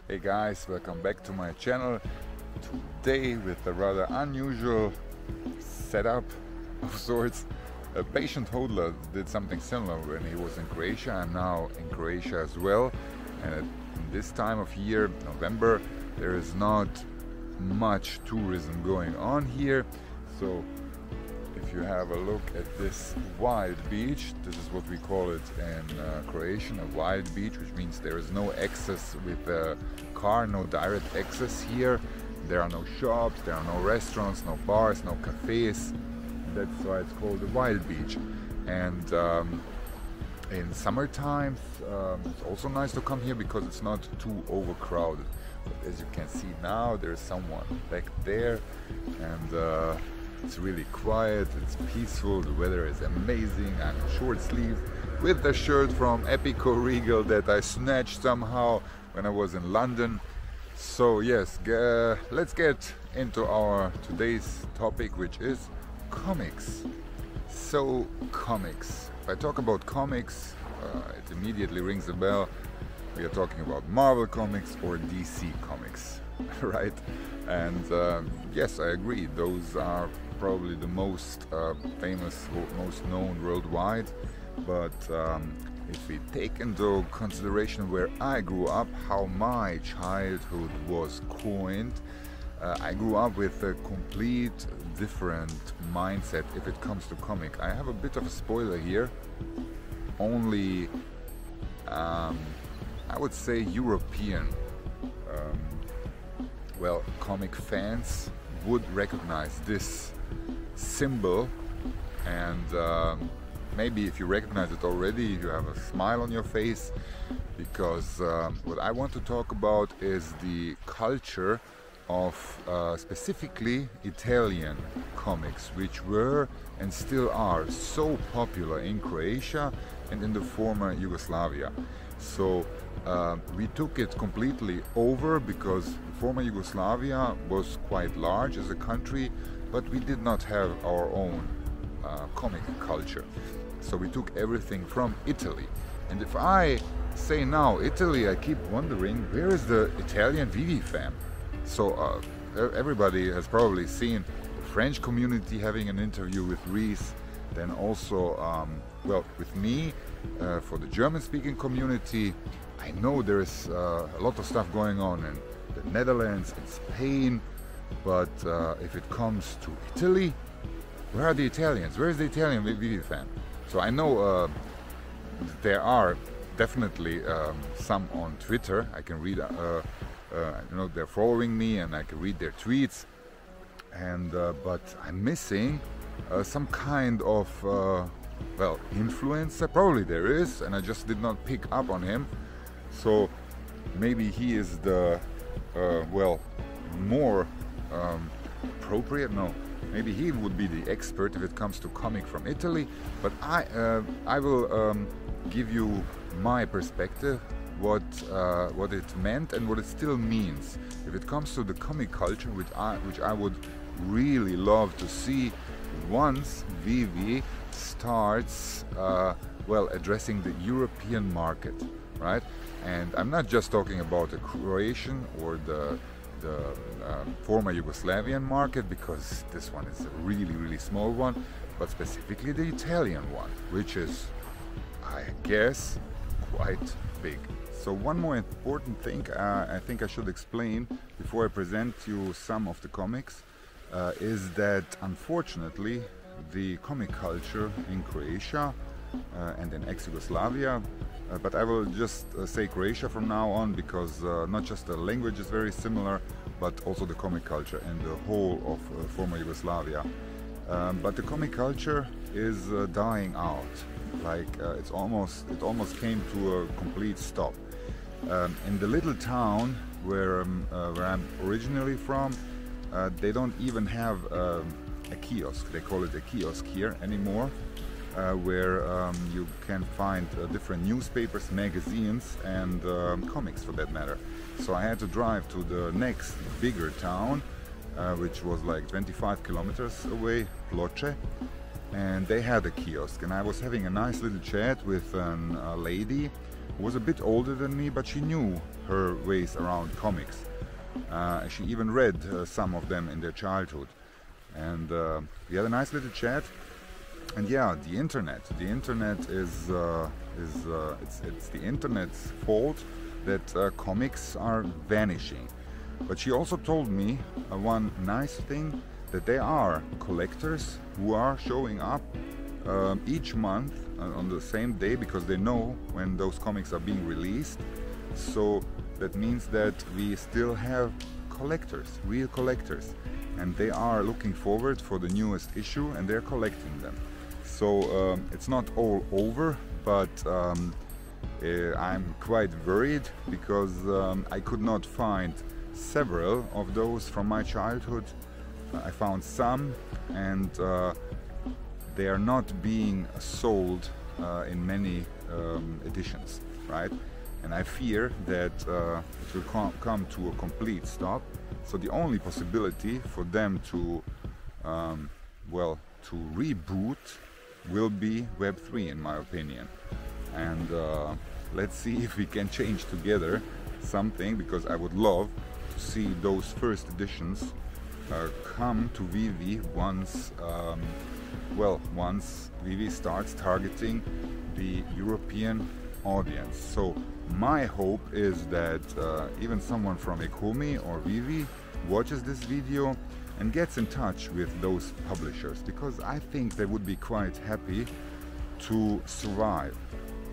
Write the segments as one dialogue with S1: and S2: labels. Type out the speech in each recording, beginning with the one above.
S1: Hey guys, welcome back to my channel. Today with a rather unusual setup of sorts. A patient hodler did something similar when he was in Croatia. I'm now in Croatia as well, and at this time of year, November, there is not much tourism going on here. So if you have a look at this wild beach, this is what we call it in Croatian, a wild beach, which means there is no access with a car, no direct access here. There are no shops, there are no restaurants, no bars, no cafes. That's why it's called a wild beach. And in summer times, it's also nice to come here because it's not too overcrowded. But as you can see now, there's someone back there, and it's really quiet, it's peaceful, the weather is amazing. I'm short sleeve with the shirt from Epico Regal that I snatched somehow when I was in London. So yes, let's get into our today's topic, which is comics. So comics. If I talk about comics, it immediately rings a bell. We are talking about Marvel comics or DC comics, right? And yes, I agree, those are probably the most famous, most known worldwide. But if we take into consideration where I grew up, how my childhood was coined, I grew up with a complete different mindset if it comes to comic. I have a bit of a spoiler here. Only I would say European comic fans would recognize this symbol, and maybe if you recognize it already, you have a smile on your face, because what I want to talk about is the culture of specifically Italian comics, which were and still are so popular in Croatia and in the former Yugoslavia. So we took it completely over because the former Yugoslavia was quite large as a country, but we did not have our own comic culture. So we took everything from Italy. And if I say now Italy, I keep wondering, where is the Italian VeVe fan? So everybody has probably seen the French community having an interview with Reese, then also with me for the German-speaking community. I know there's a lot of stuff going on in the Netherlands and Spain, but if it comes to Italy, where are the Italians? Where is the Italian VeVe fan? So I know there are definitely some on Twitter. I can read, they're following me and I can read their tweets. And but I'm missing some kind of influencer. Probably there is, and I just did not pick up on him. So maybe he is the more appropriate. No, maybe he would be the expert if it comes to comic from Italy. But I will give you my perspective, what it meant and what it still means if it comes to the comic culture, which I would really love to see once VeVe starts addressing the European market, right? And I'm not just talking about the Croatian or the former Yugoslavian market, because this one is a really small one, but specifically the Italian one, which is, I guess, quite big. So one more important thing I think I should explain before I present you some of the comics is that unfortunately the comic culture in Croatia and in ex-Yugoslavia, but I will just say Croatia from now on, because not just the language is very similar, but also the comic culture and the whole of former Yugoslavia. But the comic culture is dying out. Like it almost came to a complete stop. In the little town where I'm originally from, they don't even have a kiosk. They call it a kiosk here anymore, where you can find different newspapers, magazines, and comics for that matter. So I had to drive to the next bigger town, which was like 25 kilometers away, Ploče, and they had a kiosk. And I was having a nice little chat with a lady who was a bit older than me, but she knew her ways around comics. She even read some of them in their childhood, and we had a nice little chat. And yeah, the internet is it's the internet's fault that comics are vanishing. But she also told me one nice thing, that there are collectors who are showing up each month on the same day, because they know when those comics are being released. So that means that we still have collectors, real collectors, and they are looking forward for the newest issue and they're collecting them. So it's not all over, but I'm quite worried, because I could not find several of those from my childhood. I found some, and they are not being sold in many editions, right? And I fear that it will come to a complete stop. So the only possibility for them to, well, to reboot will be Web3, in my opinion. And let's see if we can change together something, because I would love to see those first editions come to VeVe once, well, once VeVe starts targeting the European audience. So my hope is that even someone from Ecomi or VeVe watches this video and gets in touch with those publishers, because I think they would be quite happy to survive,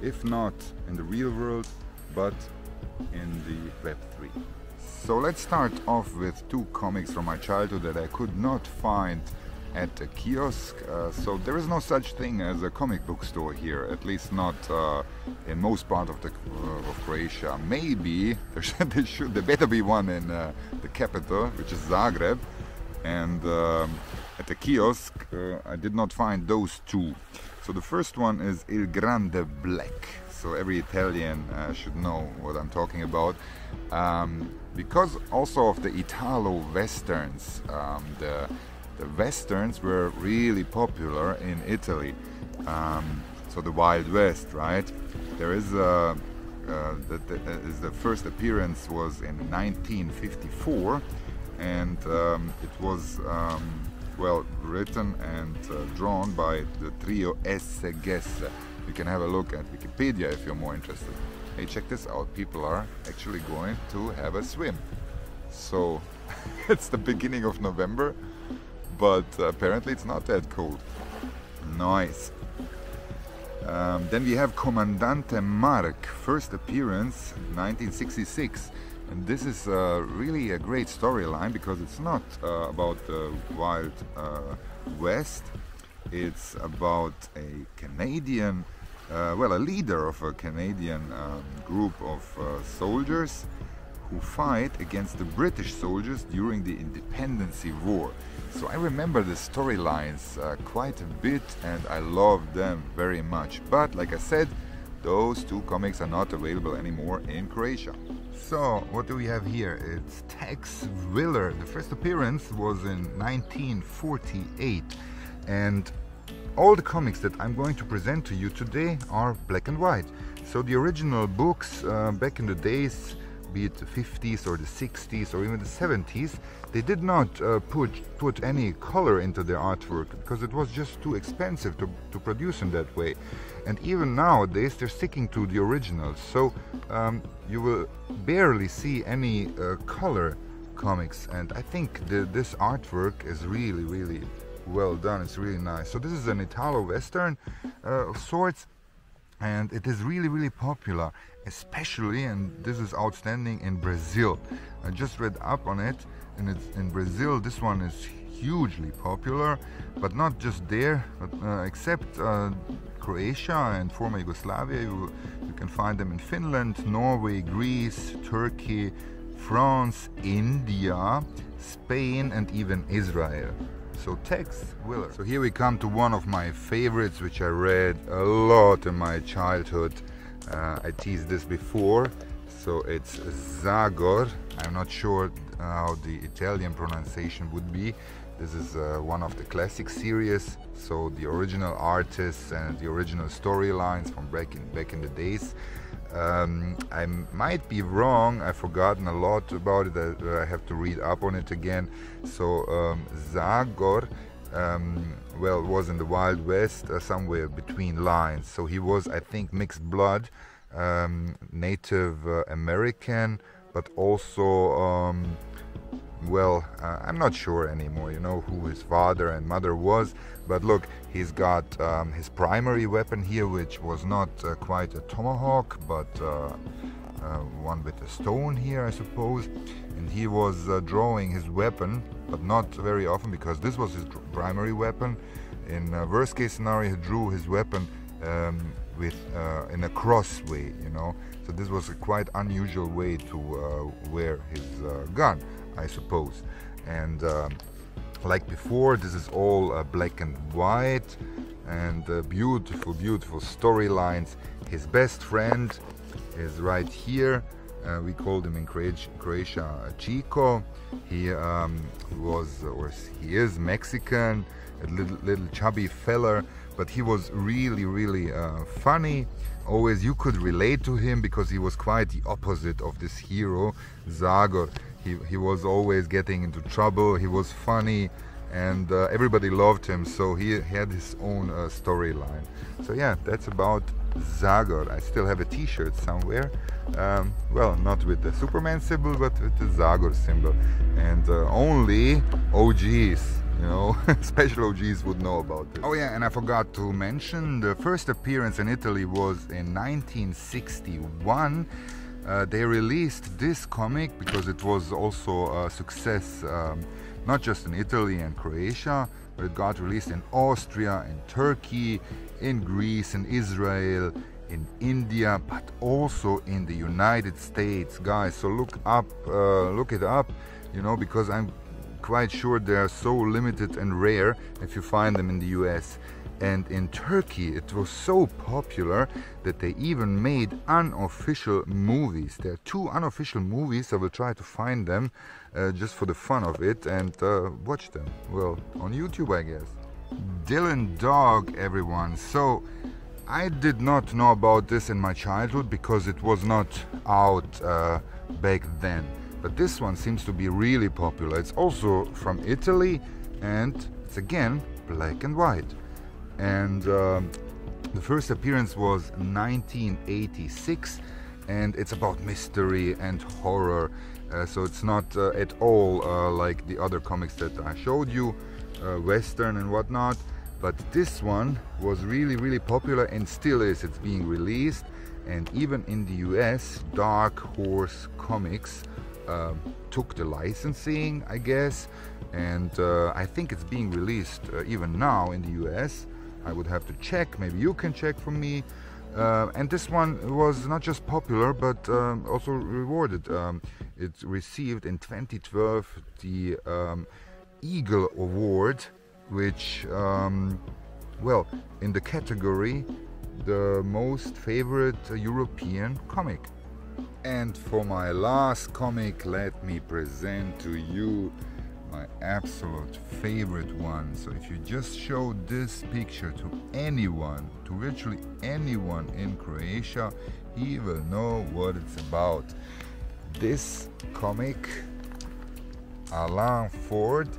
S1: if not in the real world, but in the Web3. So let's start off with two comics from my childhood that I could not find at a kiosk. So there is no such thing as a comic book store here, at least not in most part of Croatia. Maybe there better be one in the capital, which is Zagreb. And at the kiosk I did not find those two. So the first one is Grande Black. So every Italian should know what I'm talking about. Because also of the Italo westerns, the westerns were really popular in Italy. So the Wild West, right? There is the first appearance was in 1954, and it was well written and drawn by the trio S. You can have a look at Wikipedia if you're more interested. Hey, check this out, people are actually going to have a swim. So it's the beginning of November, but apparently it's not that cold. Nice. Then we have Comandante Mark, first appearance 1966. And this is really a great storyline, because it's not about the Wild West. It's about a Canadian, well, a leader of a Canadian group of soldiers who fight against the British soldiers during the Independence War. So I remember the storylines quite a bit, and I love them very much. But like I said, those two comics are not available anymore in Croatia. So what do we have here? It's Tex Willer. The first appearance was in 1948, and all the comics that I'm going to present to you today are black and white. So the original books back in the days, be it the 50s or the 60s or even the 70s, they did not put any color into their artwork, because it was just too expensive to produce in that way. And even nowadays they're sticking to the originals, so you will barely see any color comics, and I think this artwork is really well done. It's really nice. So this is an Italo-Western of sorts, and it is really popular, especially, and this is outstanding, in Brazil. I just read up on it, and it's in Brazil. This one is hugely popular, but not just there, but except Croatia and former Yugoslavia. You can find them in Finland, Norway, Greece, Turkey, France, India, Spain, and even Israel. So Tex Willer. So here we come to one of my favorites, which I read a lot in my childhood. I teased this before. So it's Zagar. I'm not sure how the Italian pronunciation would be. This is one of the classic series. So the original artists and the original storylines from back in the days. I might be wrong, I've forgotten a lot about it, I have to read up on it again. So Zagar, well, was in the Wild West, somewhere between lines. So he was, I think, mixed blood, Native American, but also, well, I'm not sure anymore, you know, who his father and mother was. But look, he's got his primary weapon here, which was not quite a tomahawk, but one with a stone here, I suppose. And he was drawing his weapon, but not very often, because this was his primary weapon. In worst case scenario, he drew his weapon with in a cross way, you know. So this was a quite unusual way to wear his gun, I suppose. And like before, this is all black and white, and beautiful, beautiful storylines. His best friend is right here. We called him in Croatia Chico. He was, or he is, Mexican, a little chubby feller, but he was really, really funny. Always you could relate to him, because he was quite the opposite of this hero, Zagar. He was always getting into trouble, he was funny, and everybody loved him, so he had his own storyline. So yeah, that's about Zagar. I still have a t-shirt somewhere, well, not with the Superman symbol, but with the Zagar symbol, and only OGs, you know, special OGs would know about it. Oh yeah, and I forgot to mention, the first appearance in Italy was in 1961. They released this comic because it was also a success, not just in Italy and Croatia, but it got released in Austria, in Turkey, in Greece, in Israel, in India, but also in the United States, guys. So look it up, you know, because I'm quite sure they are so limited and rare if you find them in the US. And in Turkey it was so popular that they even made unofficial movies. There are 2 unofficial movies. I will try to find them just for the fun of it and watch them, well, on YouTube, I guess. Dylan Dog, everyone. So I did not know about this in my childhood because it was not out back then. But this one seems to be really popular. It's also from Italy, and it's again black and white. And the first appearance was 1986, and it's about mystery and horror. So it's not at all like the other comics that I showed you, Western and whatnot. But this one was really, really popular and still is. It's being released, and even in the US, Dark Horse Comics took the licensing, I guess, and I think it's being released even now in the US. I would have to check, maybe you can check for me. And this one was not just popular, but also rewarded. It received in 2012 the Eagle Award, which, well, in the category the most favorite European comic. And for my last comic, let me present to you my absolute favorite one. So if you just show this picture to anyone, to virtually anyone in Croatia, he will know what it's about. This comic, Alan Ford,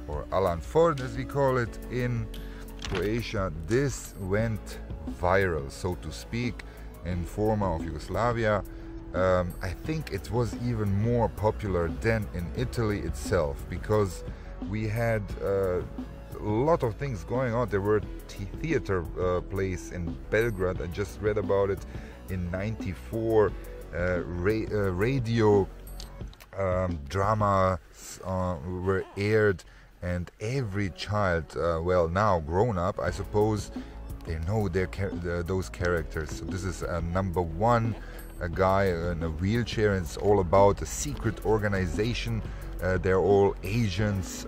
S1: or Alan Ford as we call it in Croatia, this went viral, so to speak, in former of Yugoslavia. I think it was even more popular than in Italy itself, because we had a lot of things going on. There were theater plays in Belgrade. I just read about it in '94. Radio dramas were aired, and every child, well, now grown up, I suppose, they know those characters. So this is number one. A guy in a wheelchair, and it's all about a secret organization. They're all agents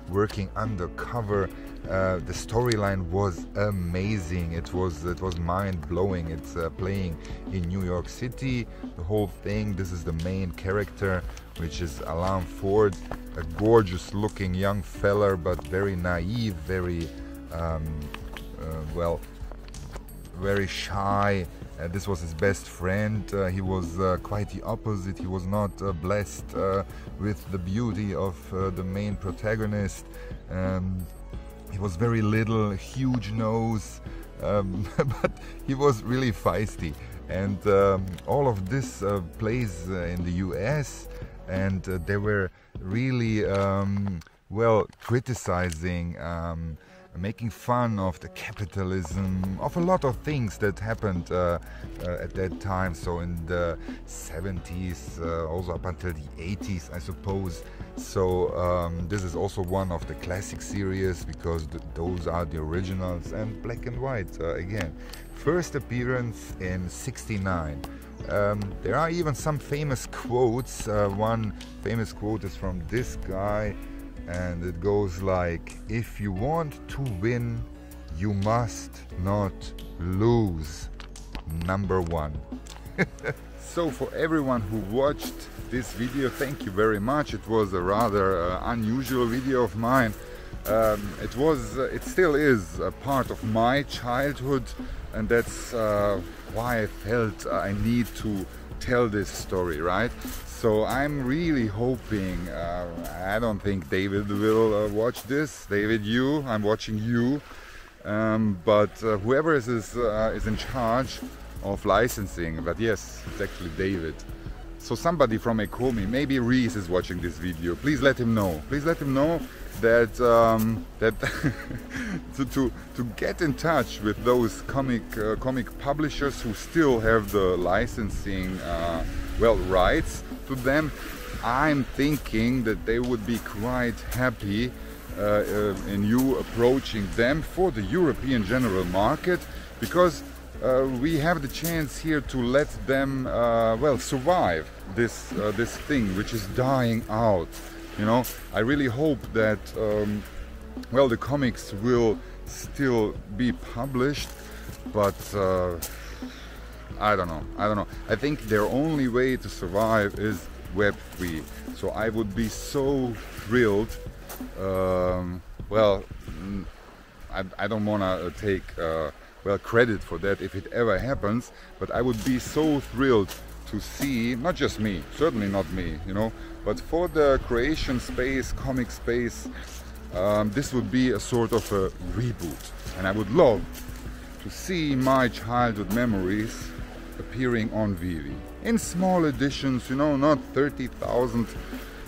S1: working undercover. The storyline was amazing. It was mind-blowing. It's playing in New York City, the whole thing. This is the main character, which is Alan Ford, a gorgeous looking young feller, but very naive, very well, very shy. This was his best friend. He was quite the opposite. He was not blessed with the beauty of the main protagonist. He was very little, huge nose, but he was really feisty. And all of this plays in the US, and they were really well criticizing, making fun of the capitalism, of a lot of things that happened at that time. So in the 70s, also up until the 80s, I suppose. So this is also one of the classic series, because those are the originals, and black and white again. First appearance in '69. There are even some famous quotes. One famous quote is from this guy, and it goes like, "If you want to win, you must not lose." Number one. So for everyone who watched this video, thank you very much. It was a rather unusual video of mine. It still is a part of my childhood, and that's why I felt I need to tell this story, right? So I'm really hoping, I don't think David will watch this. David, I'm watching you. But whoever is in charge of licensing, but yes, it's actually David. So somebody from Ecomi, maybe Reese is watching this video. Please let him know. Please let him know that to get in touch with those comic publishers who still have the licensing rights to them. I'm thinking that they would be quite happy in you approaching them for the European general market, because we have the chance here to let them survive this thing which is dying out. You know, I really hope that the comics will still be published, but I don't know. I think their only way to survive is Web3. So I would be so thrilled. I don't want to take credit for that if it ever happens, but I would be so thrilled to see, not just me, certainly not me, you know, but for the Croatian space, comic space, this would be a sort of a reboot, and I would love to see my childhood memories appearing on VeVe in small editions, you know, not 30,000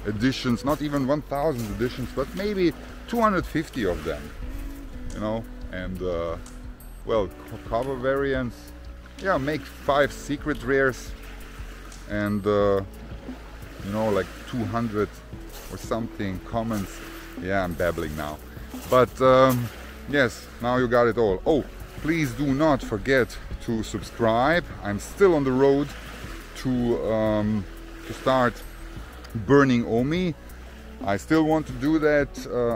S1: editions, not even 1,000 editions, but maybe 250 of them, you know, and cover variants. Yeah, make 5 secret rares, and you know, like 200 or something commons. Yeah, I'm babbling now, but yes, now you got it all. Oh, please do not forget to subscribe. I'm still on the road to start burning Omi. I still want to do that.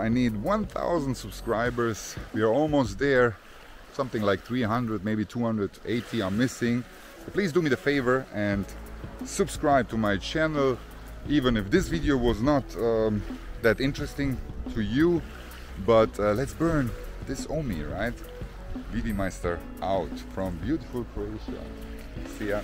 S1: I need 1,000 subscribers. We are almost there. Something like 300, maybe 280 are missing. So please do me the favor and subscribe to my channel, even if this video was not that interesting to you. But let's burn this Omi, right? VeVe Meister out from beautiful Croatia. See ya.